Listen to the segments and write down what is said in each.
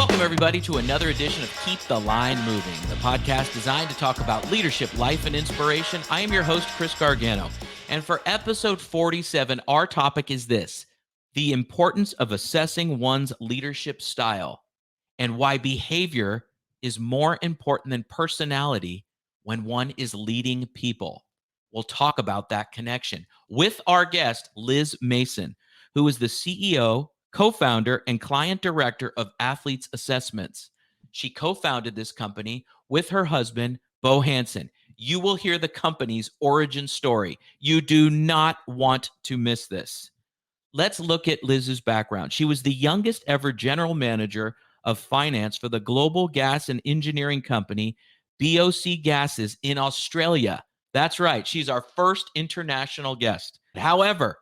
Welcome, everybody, to another edition of Keep the Line Moving, the podcast designed to talk about leadership, life, and inspiration. I am your host, Chris Gargano. And for episode 47, our topic is this: the importance of assessing one's leadership style and why behavior is more important than personality when one is leading people. We'll talk about that connection with our guest, Liz Masen, who is the CEO, co-founder, and client director of Athletes Assessments. She co-founded this company with her husband, Bo Hansen. You will hear the company's origin story. You do not want to miss this. Let's look at Liz's background. She was the youngest ever general manager of finance for the global gas and engineering company, BOC Gases, in Australia. That's right. She's our first international guest. However,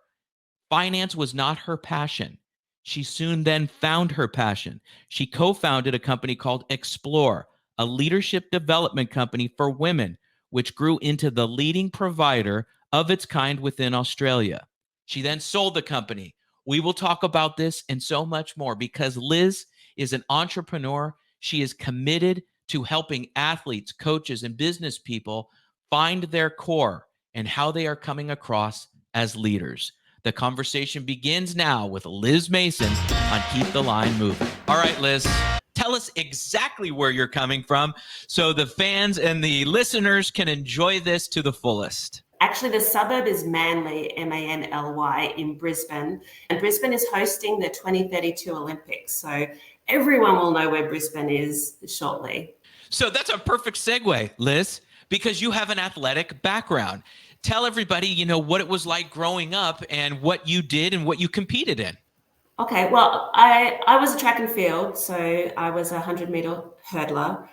finance was not her passion. She soon then found her passion. She co-founded a company called Explore, a leadership development company for women, which grew into the leading provider of its kind within Australia. She then sold the company. We will talk about this and so much more because Liz is an entrepreneur. She is committed to helping athletes, coaches, and business people find their core and how they are coming across as leaders. The conversation begins now with Liz Masen on Keep the Line Moving. All right, Liz, tell us exactly where you're coming from so the fans and the listeners can enjoy this to the fullest. Actually, the suburb is Manly, Manly, in Brisbane. And Brisbane is hosting the 2032 Olympics. So everyone will know where Brisbane is shortly. So that's a perfect segue, Liz, because you have an athletic background. Tell everybody, what it was like growing up and what you did and what you competed in. Okay, well, I was a track and field, so I was a 100-meter hurdler.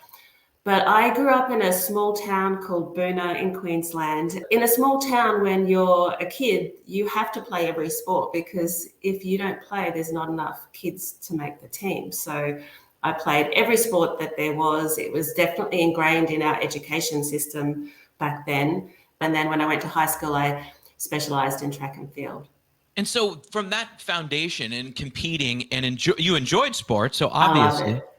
But I grew up in a small town called Boona in Queensland. In a small town, when you're a kid, you have to play every sport because if you don't play, there's not enough kids to make the team. So I played every sport that there was. It was definitely ingrained in our education system back then. And then when I went to high school, I specialized in track and field. And so from that foundation and competing and you enjoyed sports, so I obviously. loved it.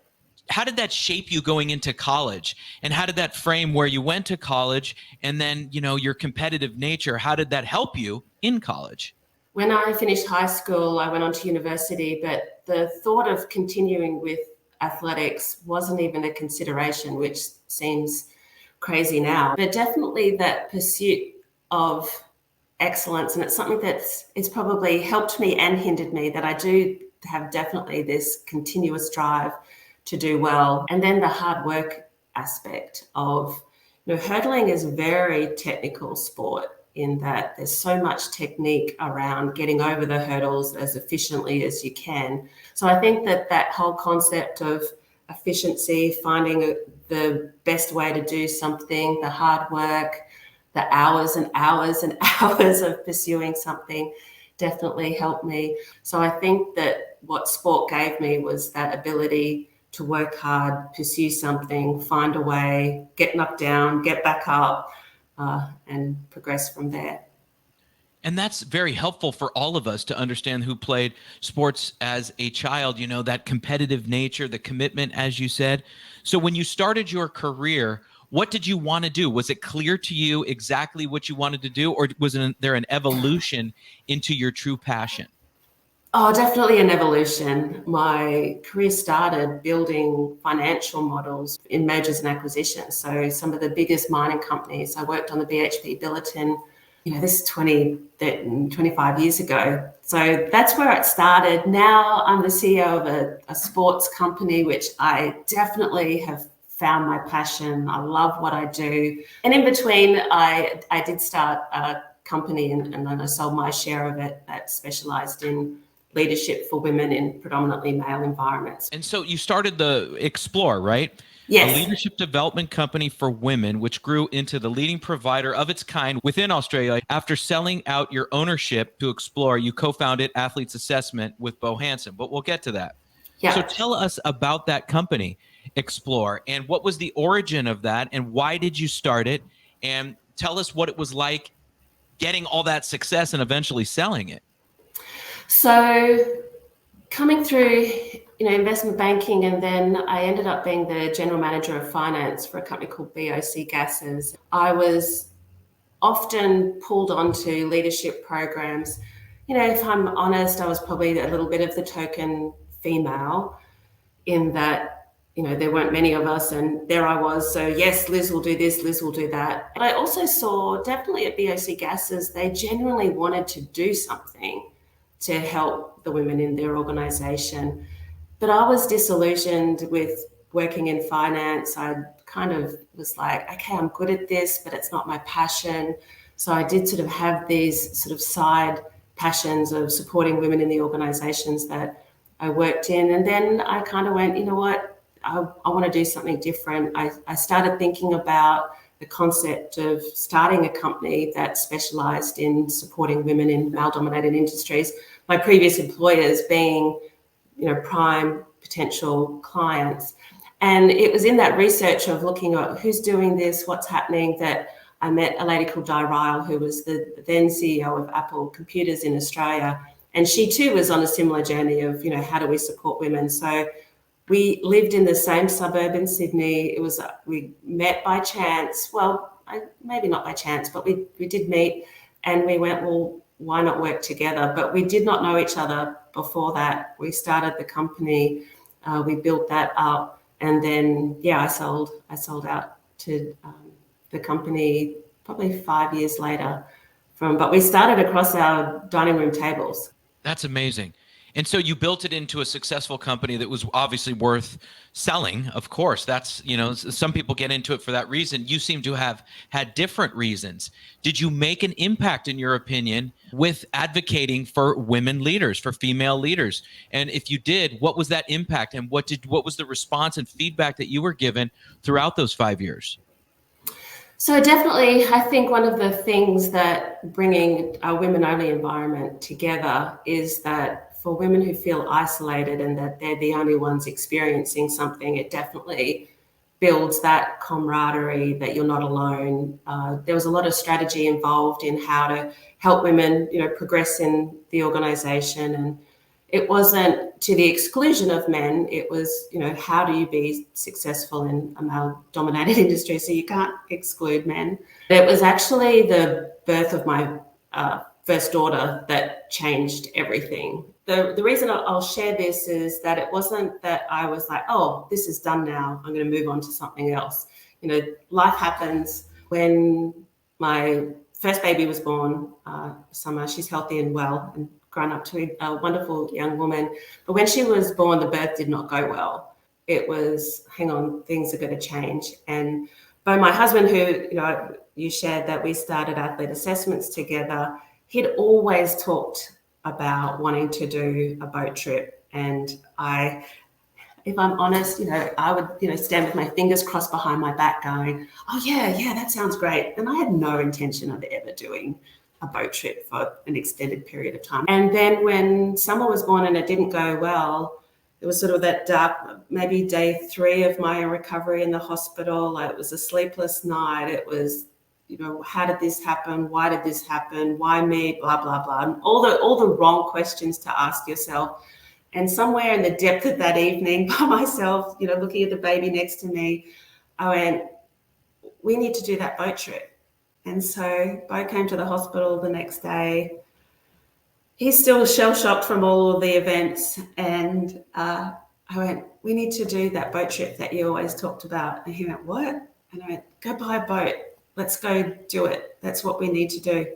How did that shape you going into college? And how did that frame where you went to college and then, your competitive nature? How did that help you in college? When I finished high school, I went on to university, but the thought of continuing with athletics wasn't even a consideration, which seems crazy now. But definitely that pursuit of excellence, and it's something it's probably helped me and hindered me, that I do have definitely this continuous drive to do well. And then the hard work aspect of, hurdling is a very technical sport in that there's so much technique around getting over the hurdles as efficiently as you can. So I think that whole concept of efficiency, finding the best way to do something, the hard work, the hours and hours and hours of pursuing something definitely helped me. So I think that what sport gave me was that ability to work hard, pursue something, find a way, get knocked down, get back up, and progress from there. And that's very helpful for all of us to understand who played sports as a child, that competitive nature, the commitment, as you said. So when you started your career, what did you want to do? Was it clear to you exactly what you wanted to do, or was there an evolution into your true passion? Oh, definitely an evolution. My career started building financial models in mergers and acquisitions. So some of the biggest mining companies, I worked on the BHP Billiton, this is 25 years ago. So that's where it started. Now I'm the CEO of a sports company, which I definitely have found my passion. I love what I do. And in between, I did start a company and then I sold my share of it that specialized in leadership for women in predominantly male environments. And so you started the Explore, right? Yes. A leadership development company for women, which grew into the leading provider of its kind within Australia. After selling out your ownership to Explore, you co-founded Athletes Assessment with Bo Hansen, but we'll get to that. Yeah. So tell us about that company, Explore, and what was the origin of that, and why did you start it? And tell us what it was like getting all that success and eventually selling it. So coming through investment banking, and then I ended up being the general manager of finance for a company called BOC Gases. I was often pulled onto leadership programs. If I'm honest, I was probably a little bit of the token female in that, there weren't many of us and there I was. So yes, Liz will do this, Liz will do that. But I also saw definitely at BOC Gases, they genuinely wanted to do something to help the women in their organization. But I was disillusioned with working in finance. I kind of was like, okay, I'm good at this, but it's not my passion. So I did sort of have these sort of side passions of supporting women in the organizations that I worked in. And then I kind of went, you know what, I want to do something different. I started thinking about the concept of starting a company that specialized in supporting women in male-dominated industries. My previous employers being, prime potential clients. And it was in that research of looking at who's doing this, what's happening, that I met a lady called Di Ryle, who was the then CEO of Apple Computers in Australia. And she too was on a similar journey of, how do we support women? So we lived in the same suburb in Sydney. We met by chance. Well, maybe not by chance, but we did meet, and we went, well, why not work together? But we did not know each other before that. We started the company, we built that up, and then I sold out to the company probably 5 years later. But we started across our dining room tables. That's amazing. And so you built it into a successful company that was obviously worth selling. Of course, that's, some people get into it for that reason. You seem to have had different reasons. Did you make an impact, in your opinion, with advocating for women leaders, for female leaders? And if you did, what was that impact, and what was the response and feedback that you were given throughout those 5 years? So definitely, I think one of the things that bringing a women-only environment together is that for women who feel isolated and that they're the only ones experiencing something, it definitely builds that camaraderie that you're not alone. There was a lot of strategy involved in how to help women, progress in the organization. And it wasn't to the exclusion of men. It was, how do you be successful in a male-dominated industry? So you can't exclude men. It was actually the birth of my first daughter that changed everything. The reason I'll share this is that it wasn't that I was like, oh, this is done now, I'm going to move on to something else. Life happens. When my first baby was born, Summer, she's healthy and well and grown up to a wonderful young woman. But when she was born, the birth did not go well. It was, hang on, things are going to change. And by my husband, who, you shared that we started Athlete Assessments together, he'd always talked about wanting to do a boat trip. And if I'm honest, I would, stand with my fingers crossed behind my back going, oh yeah, that sounds great. And I had no intention of ever doing a boat trip for an extended period of time. And then when Summer was born and it didn't go well, it was sort of that dark, maybe day 3 of my recovery in the hospital. It was a sleepless night. It was, how did this happen? Why did this happen? Why me? Blah, blah, blah. And all the wrong questions to ask yourself. And somewhere in the depth of that evening by myself, looking at the baby next to me, I went, we need to do that boat trip. And so Bo came to the hospital the next day. He's still shell-shocked from all of the events. And I went, we need to do that boat trip that you always talked about. And he went, what? And I went, go buy a boat. Let's go do it. That's what we need to do.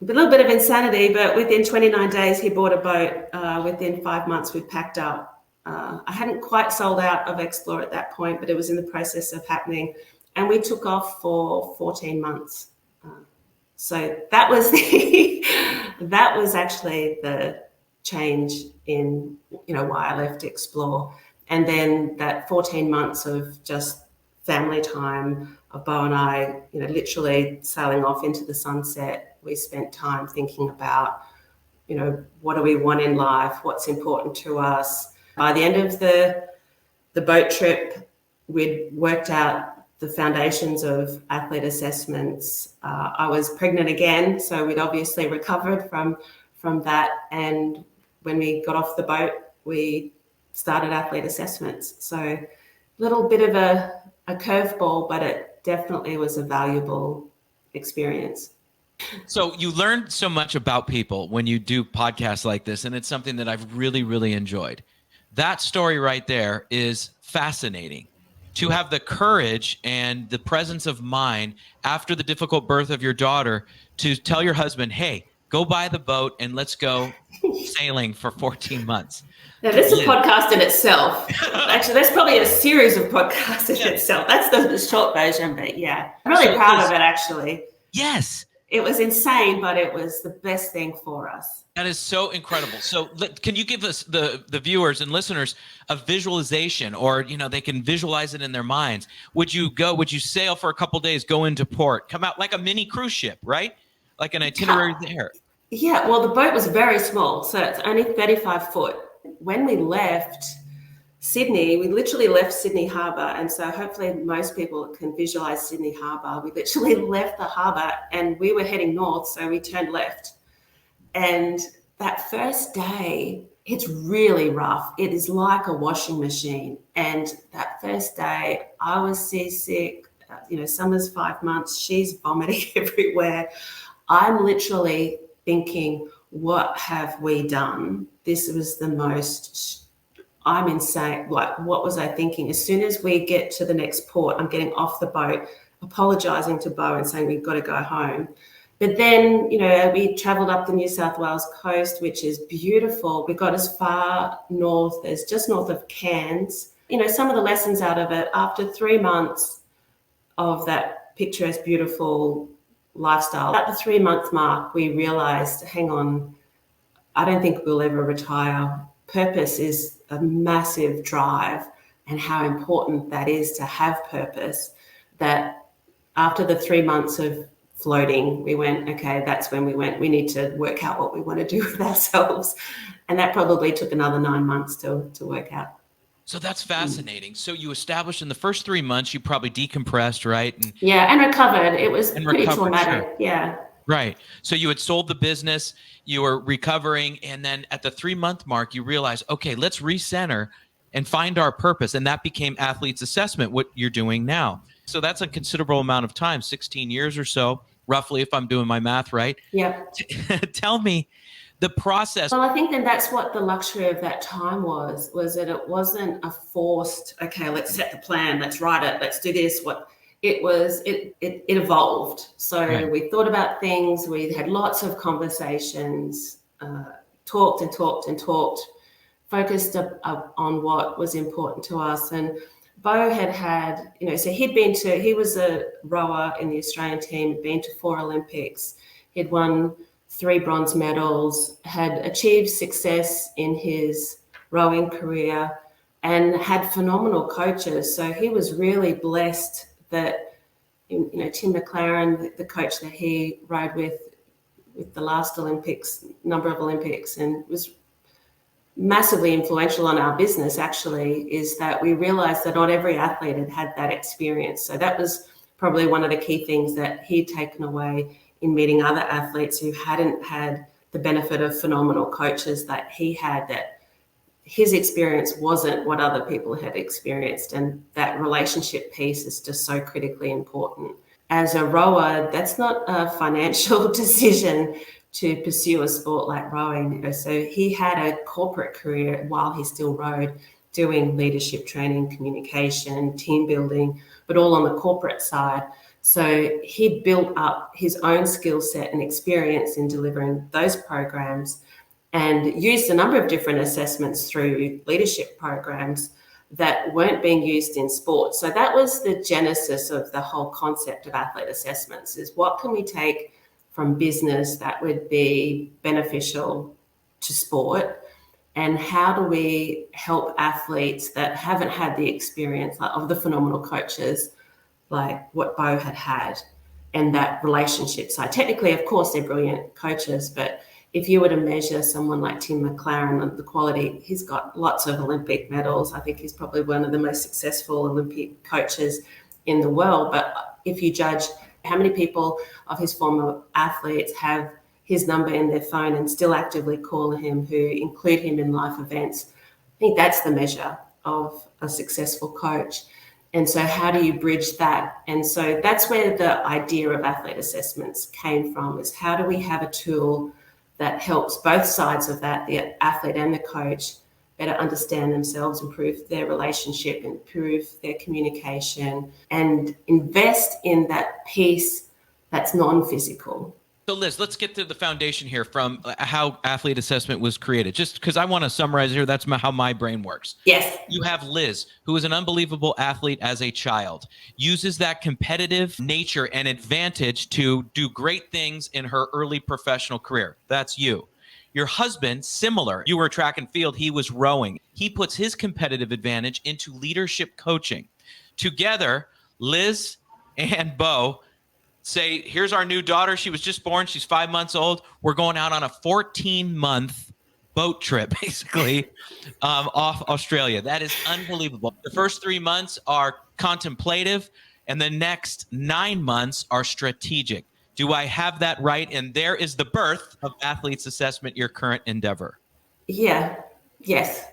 A little bit of insanity, but within 29 days, he bought a boat. Within 5 months, we packed up. I hadn't quite sold out of Explore at that point, but it was in the process of happening. And we took off for 14 months. So that was that was actually the change in, why I left Explore. And then that 14 months of just family time of Bo and I, literally sailing off into the sunset. We spent time thinking about, what do we want in life? What's important to us? By the end of the boat trip, we'd worked out the foundations of Athlete Assessments. I was pregnant again, so we'd obviously recovered from that. And when we got off the boat, we started athlete assessments. So a little bit of a curveball, but it definitely was a valuable experience. So you learn so much about people when you do podcasts like this, and it's something that I've really, really enjoyed. That story right there is fascinating. To have the courage and the presence of mind after the difficult birth of your daughter to tell your husband, hey, go buy the boat and let's go sailing for 14 months. Now, this is a podcast in itself. Actually, that's probably a series of podcasts in itself. That's the short version, but yeah. I'm really proud of it, actually. Yes. It was insane, but it was the best thing for us. That is so incredible. So can you give us, the viewers and listeners, a visualization, or, they can visualize it in their minds? Would you sail for a couple days, go into port, come out like a mini cruise ship, right? Like an itinerary there. Yeah, well, the boat was very small, so it's only 35 foot. When we left Sydney, we literally left Sydney Harbour, and so hopefully most people can visualize Sydney Harbour. We literally left the harbour and we were heading north, so we turned left. And that first day, it's really rough. It is like a washing machine. And that first day, I was seasick. Summer's 5 months. She's vomiting everywhere. I'm literally thinking, what have we done? This was the most, I'm insane. Like, what was I thinking? As soon as we get to the next port, I'm getting off the boat, apologising to Beau and saying, we've got to go home. But then, we travelled up the New South Wales coast, which is beautiful. We got as far north as just north of Cairns. Some of the lessons out of it, after 3 months of that picturesque, beautiful lifestyle, at the 3-month mark, we realised, hang on, I don't think we'll ever retire. Purpose is a massive drive, and how important that is to have purpose, that after the 3 months of floating, we went, okay, that's when we need to work out what we want to do with ourselves. And that probably took another 9 months to work out. So that's fascinating. So you established in the first 3 months, you probably decompressed, right? And recovered. It was pretty traumatic. Sure. Yeah. Right. So you had sold the business, you were recovering, and then at the 3-month mark, you realized, okay, let's recenter and find our purpose. And that became Athletes Assessment, what you're doing now. So that's a considerable amount of time, 16 years or so, roughly, if I'm doing my math right. Yeah. Tell me the process. Well, I think then that's what the luxury of that time was that it wasn't a forced, okay, let's set the plan, let's write it, let's do this. It evolved. So right. We thought about things, we had lots of conversations, talked, focused on what was important to us. And Beau had, so he was a rower in the Australian team, had been to 4 Olympics. He'd won 3 bronze medals, had achieved success in his rowing career, and had phenomenal coaches. So he was really blessed that, Tim McLaren, the coach that he rode with the last Olympics, number of Olympics, and was massively influential on our business, actually, is that we realized that not every athlete had that experience. So that was probably one of the key things that he'd taken away in meeting other athletes who hadn't had the benefit of phenomenal coaches that he had, that his experience wasn't what other people had experienced. And that relationship piece is just so critically important. As a rower, that's not a financial decision to pursue a sport like rowing. So he had a corporate career while he still rowed, doing leadership training, communication, team building, but all on the corporate side. So he built up his own skill set and experience in delivering those programs, and used a number of different assessments through leadership programs that weren't being used in sport. So that was the genesis of the whole concept of athlete assessments, is what can we take from business that would be beneficial to sport, and how do we help athletes that haven't had the experience of the phenomenal coaches like what Beau had, and that relationship side. Technically, of course, they're brilliant coaches, but if you were to measure someone like Tim McLaren, the quality, he's got lots of Olympic medals. I think he's probably one of the most successful Olympic coaches in the world. But if you judge how many people of his former athletes have his number in their phone and still actively call him, who include him in life events, think that's the measure of a successful coach. And so how do you bridge that? And so that's where the idea of athlete assessments came from, is how do we have a tool that helps both sides of that, the athlete and the coach, better understand themselves, improve their relationship, improve their communication, and invest in that piece that's non-physical. So Liz, let's get to the foundation here from how athlete assessment was created. Just because I want to summarize here, that's how my brain works. Yes. You have Liz, who is an unbelievable athlete as a child, uses that competitive nature and advantage to do great things in her early professional career. That's you. Your husband, similar. You were track and field, he was rowing. He puts his competitive advantage into leadership coaching. Together, Liz and Bo say, here's our new daughter. She was just born. She's 5 months old. We're going out on a 14-month boat trip, basically, off Australia. That is unbelievable. The first 3 months are contemplative, and the next 9 months are strategic. Do I have that right? And there is the birth of Athletes Assessment, your current endeavor. Yeah. Yes.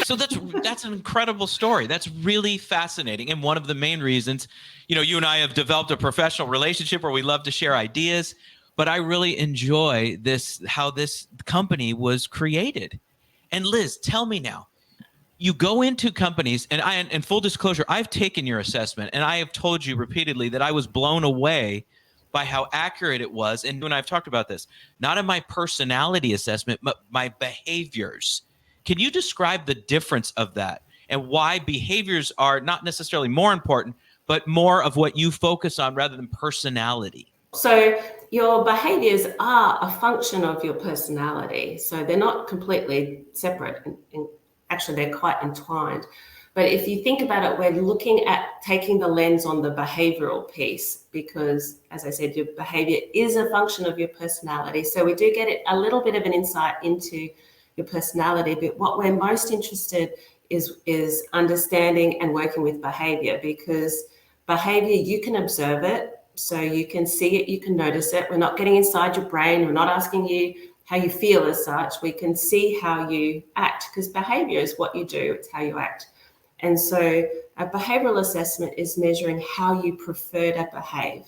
So that's an incredible story. That's really fascinating. And one of the main reasons, you and I have developed a professional relationship where we love to share ideas, but I really enjoy how this company was created. And Liz, tell me now, you go into companies, and full disclosure, I've taken your assessment, and I have told you repeatedly that I was blown away by how accurate it was. And you and I have talked about this, not in my personality assessment, but my behaviors. Can you describe the difference of that and why behaviors are not necessarily more important, but more of what you focus on rather than personality? So your behaviors are a function of your personality. So they're not completely separate. And actually, they're quite entwined. But if you think about it, we're looking at taking the lens on the behavioral piece because, as I said, your behavior is a function of your personality. So we do get a little bit of an insight into your personality, but what we're most interested is understanding and working with behavior, because behavior, you can observe it, so you can see it, you can notice it. We're not getting inside your brain. We're not asking you how you feel as such. We can see how you act, because behavior is what you do, it's how you act. And so a behavioral assessment is measuring how you prefer to behave.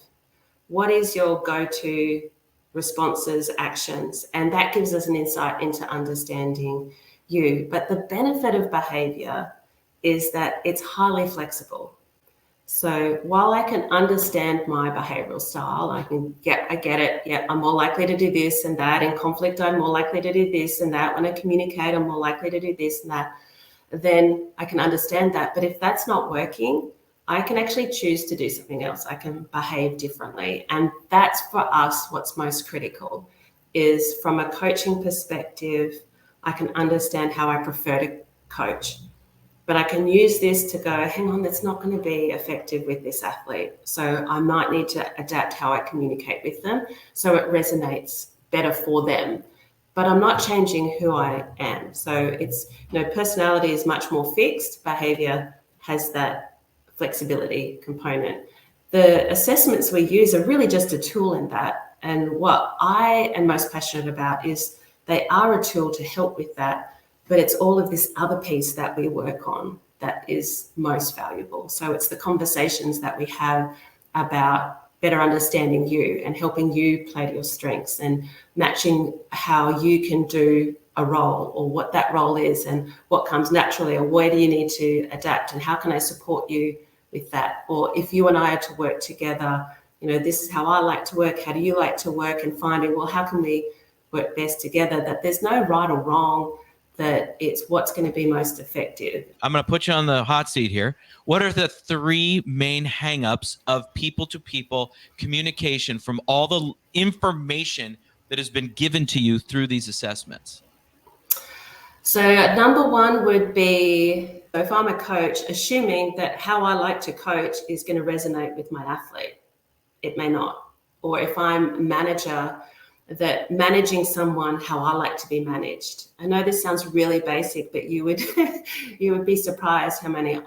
What is your go-to responses, actions? And that gives us an insight into understanding you. But the benefit of behavior is that it's highly flexible. So while I can understand my behavioral style, I get it. Yeah, I'm more likely to do this and that. In conflict, I'm more likely to do this and that. When I communicate, I'm more likely to do this and that. Then I can understand that. But if that's not working, I can actually choose to do something else. I can behave differently. And that's for us what's most critical, is from a coaching perspective, I can understand how I prefer to coach. But I can use this to go, hang on, that's not going to be effective with this athlete. So I might need to adapt how I communicate with them so it resonates better for them. But I'm not changing who I am. So it's, personality is much more fixed. Behavior has that flexibility component. The assessments we use are really just a tool in that. And what I am most passionate about is they are a tool to help with that, but it's all of this other piece that we work on that is most valuable. So it's the conversations that we have about better understanding you and helping you play to your strengths and matching how you can do a role or what that role is and what comes naturally, or where do you need to adapt and how can I support you with that? Or if you and I are to work together, this is how I like to work, how do you like to work, and finding, well, how can we work best together? That there's no right or wrong, that it's what's going to be most effective. I'm going to put you on the hot seat here. What are the 3 main hangups of people-to-people communication from all the information that has been given to you through these assessments? So number 1 would be, if I'm a coach, assuming that how I like to coach is going to resonate with my athlete. It may not. Or if I'm a manager, that managing someone how I like to be managed. I know this sounds really basic, but you would be surprised how many,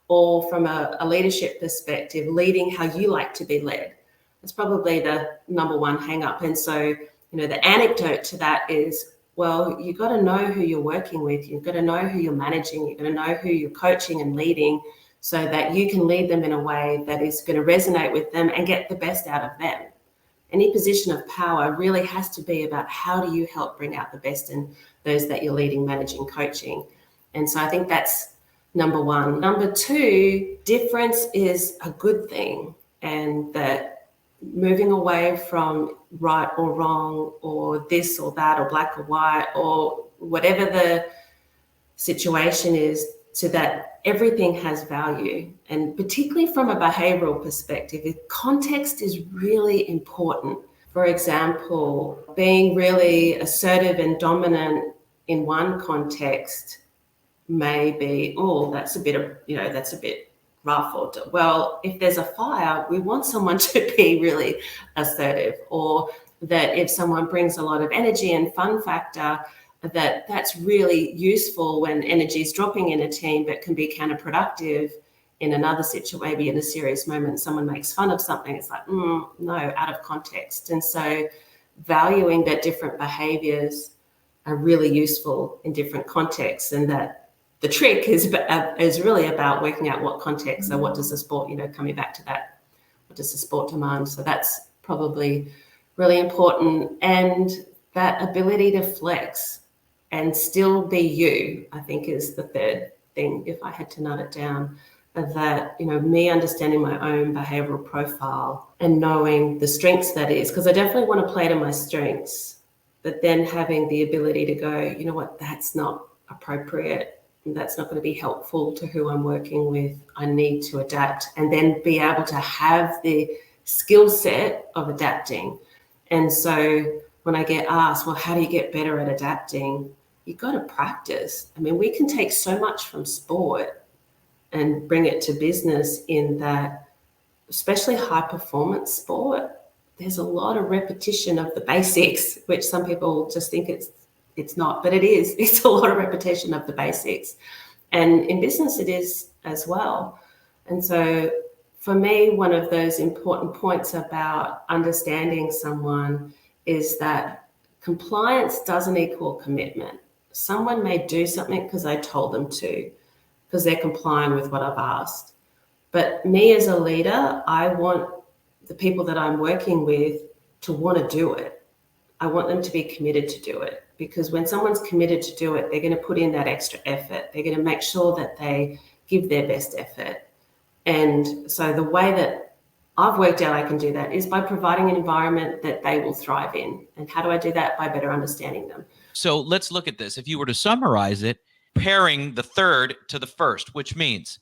or from a leadership perspective, leading how you like to be led. That's probably the number 1 hang up. And so, the anecdote to that is Well, you've got to know who you're working with. You've got to know who you're managing. You've got to know who you're coaching and leading so that you can lead them in a way that is going to resonate with them and get the best out of them. Any position of power really has to be about how do you help bring out the best in those that you're leading, managing, coaching. And so I think that's number one. Number two, difference is a good thing, and that moving away from right or wrong or this or that or black or white or whatever the situation is, to that everything has value. And particularly from a behavioral perspective, context is really important. For example, being really assertive and dominant in one context may be, oh, that's a bit rough. Or, well, if there's a fire, we want someone to be really assertive. Or that if someone brings a lot of energy and fun factor, that's really useful when energy is dropping in a team, but can be counterproductive in another situation. Maybe in a serious moment, someone makes fun of something. It's like, no, out of context. And so valuing that different behaviors are really useful in different contexts, and that the trick is really about working out what context. So what does the sport, coming back to that, what does the sport demand? So that's probably really important. And that ability to flex and still be you, I think, is the third thing, if I had to nut it down. That, me understanding my own behavioral profile and knowing the strengths that is, because I definitely want to play to my strengths, but then having the ability to go, you know what, that's not appropriate, that's not going to be helpful to who I'm working with. I need to adapt, and then be able to have the skill set of adapting. And so when I get asked, well, how do you get better at adapting? You've got to practice. I mean, we can take so much from sport and bring it to business, in that, especially high performance sport, there's a lot of repetition of the basics, which some people just think it's not, but it is. It's a lot of repetition of the basics. And in business, it is as well. And so for me, one of those important points about understanding someone is that compliance doesn't equal commitment. Someone may do something because I told them to, because they're complying with what I've asked. But me as a leader, I want the people that I'm working with to want to do it. I want them to be committed to do it, because when someone's committed to do it, they're going to put in that extra effort. They're going to make sure that they give their best effort. And so the way that I've worked out I can do that is by providing an environment that they will thrive in. And how do I do that? By better understanding them. So let's look at this. If you were to summarize it, pairing the third to the first, which means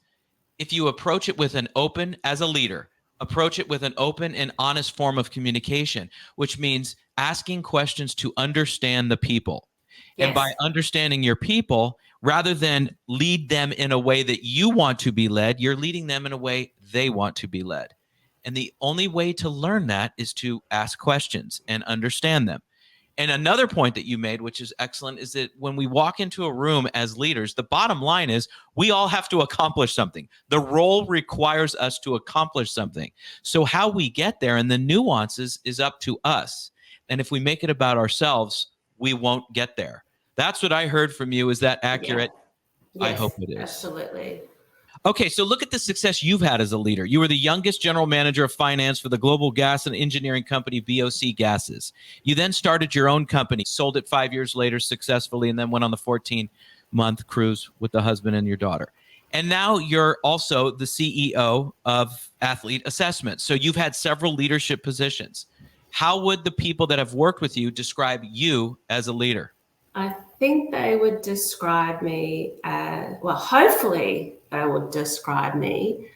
if you approach it with an open, as a leader, approach it with an open and honest form of communication, which means asking questions to understand the people. Yes. And by understanding your people, rather than lead them in a way that you want to be led, you're leading them in a way they want to be led. And the only way to learn that is to ask questions and understand them. And another point that you made, which is excellent, is that when we walk into a room as leaders, the bottom line is we all have to accomplish something. The role requires us to accomplish something. So how we get there and the nuances is up to us. And if we make it about ourselves, we won't get there. That's what I heard from you. Is that accurate? Yeah. Yes, I hope it is. Absolutely. Okay, so look at the success you've had as a leader. You were the youngest general manager of finance for the global gas and engineering company BOC Gases. You then started your own company, sold it 5 years later successfully, and then went on the 14-month cruise with the husband and your daughter. And now you're also the CEO of Athlete Assessment. So you've had several leadership positions. How would the people that have worked with you describe you as a leader? I think they would describe me as, well, hopefully they would describe me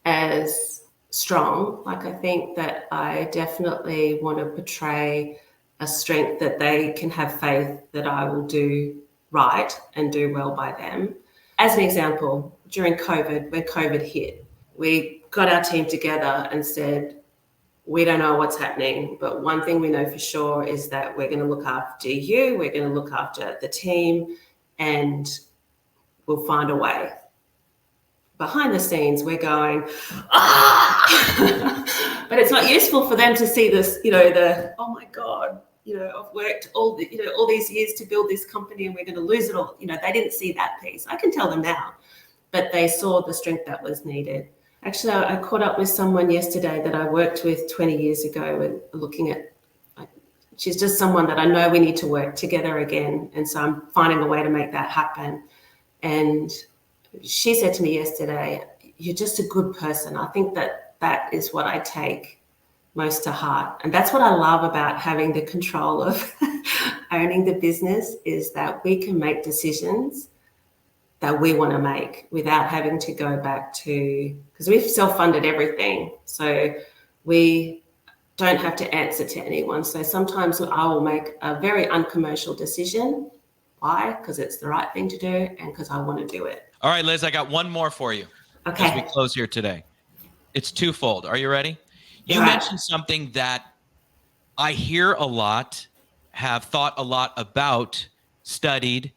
as strong. Like, I think that I definitely want to portray a strength that they can have faith that I will do right and do well by them. As an example, during COVID, when COVID hit, we got our team together and said, we don't know what's happening, but one thing we know for sure is that we're going to look after you, we're going to look after the team, and we'll find a way. Behind the scenes, we're going, ah! But it's not useful for them to see this, oh my God, I've worked all these years to build this company and we're going to lose it all. They didn't see that piece. I can tell them now, but they saw the strength that was needed. Actually, I caught up with someone yesterday that I worked with 20 years ago and looking at, she's just someone that I know we need to work together again. And so I'm finding a way to make that happen. And she said to me yesterday, you're just a good person. I think that is what I take most to heart. And that's what I love about having the control of owning the business, is that we can make decisions that we want to make without having to go back to, because we've self-funded everything. So we don't have to answer to anyone. So sometimes I will make a very uncommercial decision. Why? Because it's the right thing to do and because I want to do it. All right, Liz, I got one more for you as we close here today. It's twofold. Are you ready? You mentioned something that I hear a lot, have thought a lot about, studied,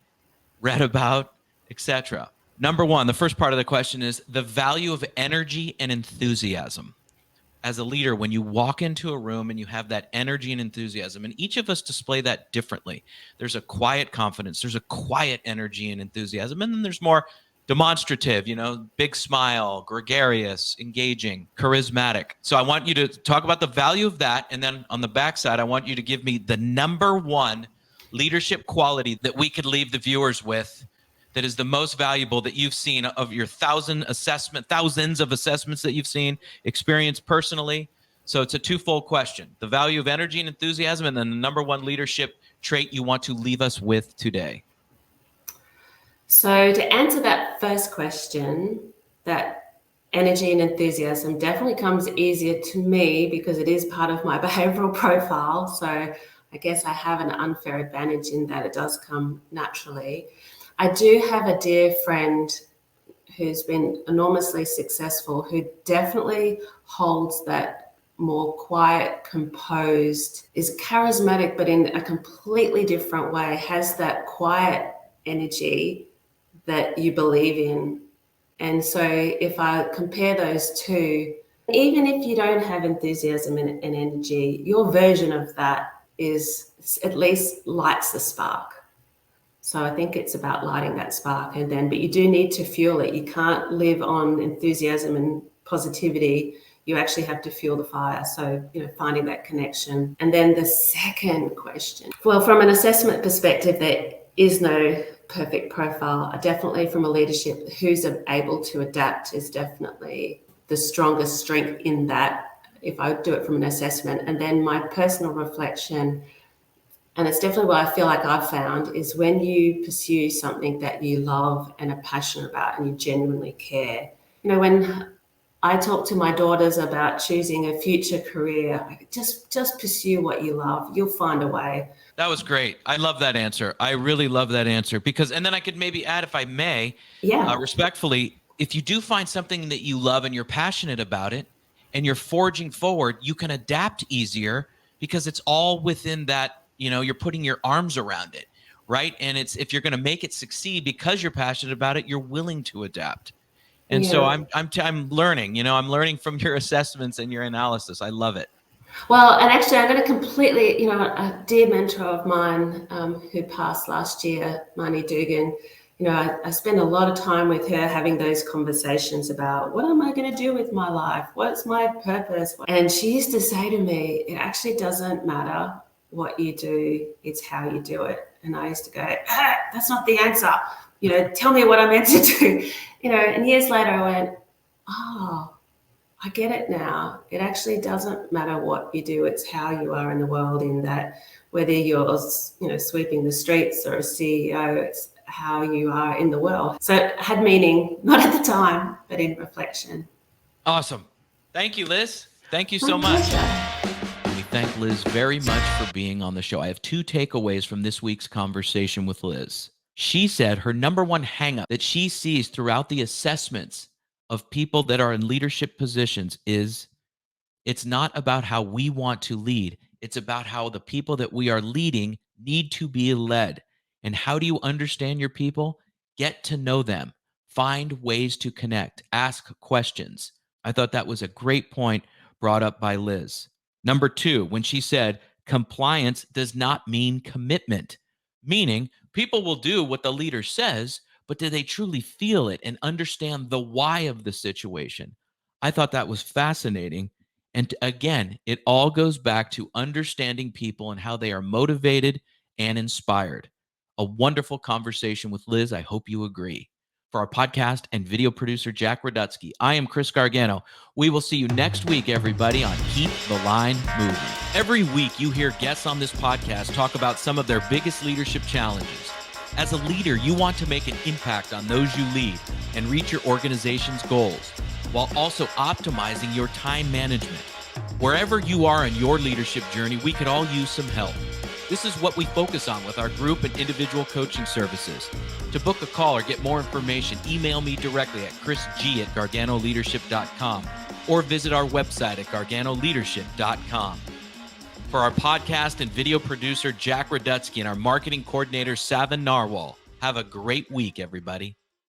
read about, etc. Number one, the first part of the question is the value of energy and enthusiasm. As a leader, when you walk into a room and you have that energy and enthusiasm, and each of us display that differently. There's a quiet confidence, there's a quiet energy and enthusiasm, and then there's more demonstrative, big smile, gregarious, engaging, charismatic. So I want you to talk about the value of that. And then on the backside, I want you to give me the number one leadership quality that we could leave the viewers with, that is the most valuable that you've seen of your thousands of assessments that you've seen, experienced personally. So it's a twofold question: the value of energy and enthusiasm, and then the number one leadership trait you want to leave us with today. So to answer that first question, that energy and enthusiasm definitely comes easier to me because it is part of my behavioral profile. So I guess I have an unfair advantage in that it does come naturally. I do have a dear friend who's been enormously successful, who definitely holds that more quiet, composed, is charismatic, but in a completely different way, has that quiet energy that you believe in. And so if I compare those two, even if you don't have enthusiasm and energy, your version of that is at least lights the spark. So I think it's about lighting that spark, but you do need to fuel it. You can't live on enthusiasm and positivity. You actually have to fuel the fire. So, finding that connection. And then the second question. Well, from an assessment perspective, there is no perfect profile. Definitely from a leadership, who's able to adapt is definitely the strongest strength in that, if I do it from an assessment. And then my personal reflection, and it's definitely what I feel like I've found, is when you pursue something that you love and are passionate about and you genuinely care. When I talk to my daughters about choosing a future career, just pursue what you love. You'll find a way. That was great. I love that answer. I really love that answer and then I could maybe add, if I may, respectfully, if you do find something that you love and you're passionate about it and you're forging forward, you can adapt easier because it's all within that, you're putting your arms around it, right? And if you're going to make it succeed because you're passionate about it, you're willing to adapt. And so I'm learning, I'm learning from your assessments and your analysis. I love it. Well, and actually, I'm going to completely, a dear mentor of mine who passed last year, Marnie Dugan, I spend a lot of time with her having those conversations about what am I going to do with my life? What's my purpose? And she used to say to me, it actually doesn't matter what you do, it's how you do it. And I used to go, that's not the answer. Tell me what I'm meant to do. And years later I went, oh, I get it now. It actually doesn't matter what you do. It's how you are in the world, in that whether you're, sweeping the streets or a CEO, it's how you are in the world. So it had meaning, not at the time, but in reflection. Awesome. Thank you, Liz. Thank you so much. We thank Liz very much for being on the show. I have two takeaways from this week's conversation with Liz. She said her number one hangup that she sees throughout the assessments of people that are in leadership positions is it's not about how we want to lead. It's about how the people that we are leading need to be led. And how do you understand your people? Get to know them. Find ways to connect. Ask questions. I thought that was a great point brought up by Liz. Number two, when she said, Compliance does not mean commitment, meaning people will do what the leader says, but do they truly feel it and understand the why of the situation? I thought that was fascinating. And again, it all goes back to understanding people and how they are motivated and inspired. A wonderful conversation with Liz. I hope you agree. For our podcast and video producer, Jack Radutsky, I am Chris Gargano. We will see you next week, everybody, on Keep the Line Moving. Every week, you hear guests on this podcast talk about some of their biggest leadership challenges. As a leader, you want to make an impact on those you lead and reach your organization's goals, while also optimizing your time management. Wherever you are in your leadership journey, we could all use some help. This is what we focus on with our group and individual coaching services. To book a call or get more information, email me directly at chrisg@garganoleadership.com or visit our website at garganoleadership.com. For our podcast and video producer, Jack Radutsky, and our marketing coordinator, Savin Narwal, have a great week, everybody.